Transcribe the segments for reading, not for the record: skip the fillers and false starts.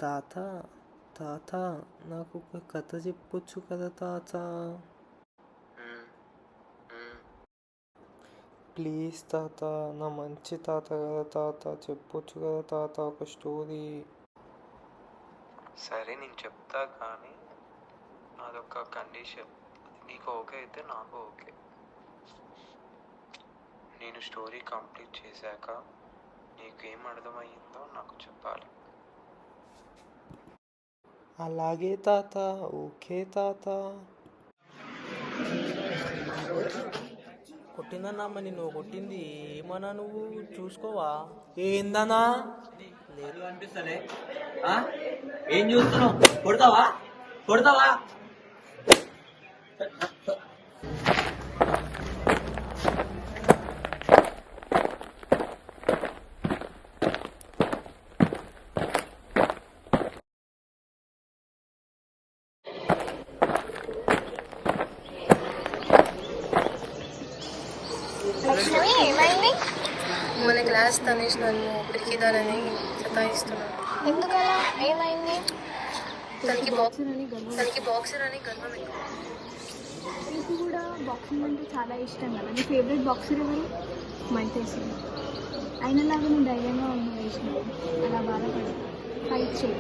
తాత తాత నాకు ఒక కథ చెప్పొచ్చు కదా తాత. ప్లీజ్ తాత, నా మంచి తాత కదా తాత, చెప్పొచ్చు కదా తాత ఒక స్టోరీ. సరే నేను చెప్తా, కానీ అదొక కండిషన్. నీకు ఓకే అయితే నాకు ఓకే. నేను స్టోరీ కంప్లీట్ చేశాక నీకేం అర్థమయ్యిందో నాకు చెప్పాలి. అలాగే తాత, ఓకే తాత. కొట్టిందన్నా అమ్మ, నువ్వు కొట్టింది ఏమన్నా నువ్వు చూసుకోవా? ఏందనా? లేదు అనిపిస్తలే. ఏం చూస్తున్నావు? కొడతావా కొడతావా? లక్ష్మి, ఏమైంది? మన క్లాస్ తనేష్ నన్ను పిరికిదానని సతాయిస్తున్నాడు. ఎందుకలా? ఏమైంది? తనకి బాక్సర్ అని గర్వం ఎక్కువ. నీకు కూడా బాక్సింగ్ అంటే చాలా ఇష్టం కదా. నీ ఫేవరెట్ బాక్సర్ ఎవరు? Mike Tyson. అయినలాగా నువ్వు ధైర్యంగా ఉండి వేసినావు. అలా బాధపడి ఫైట్ చేయి.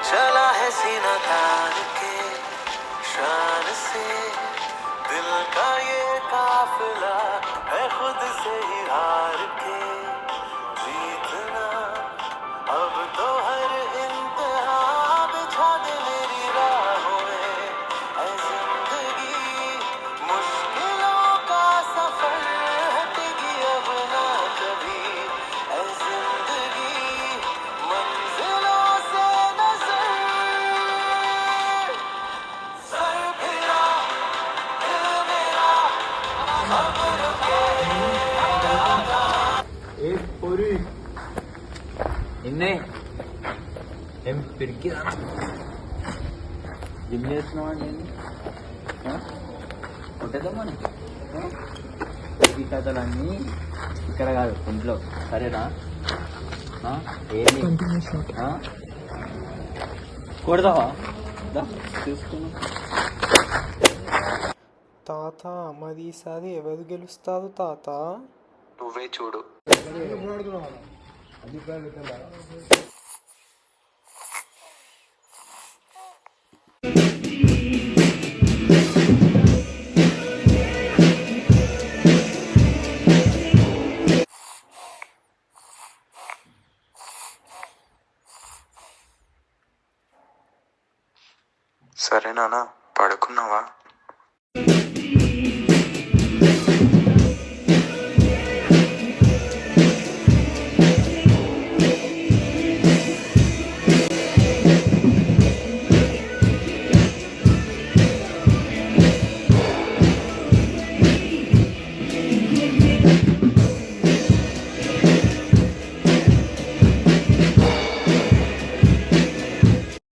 चला है सीना तान के शान से दिल का ये काफिला है खुद से ही हार के जीतना अब तो हर इंतहा बिछा दे मेरी राहों में ऐ जिंदगी मुश्किलों का सफर हटेगी अब ना कभी ऐ जिंदगी मंजिलों से नजर सर फिरा दिल मेरा अब रुके ఏ పొరి నిన్నే ఏం పిరికిదా? జిమ్ చేస్తున్నావా? నేను కొట్టేద్దామని ఈ కథలన్నీ ఇక్కడ కాదు, ఇంట్లో. సరేనా? ఏంటి కొడతావా? చూసుకున్నా. తాత, మరి ఈసారి ఎవరు గెలుస్తారు తాత? నువ్వే చూడు. సరే నాన్న, పడుకున్నావా?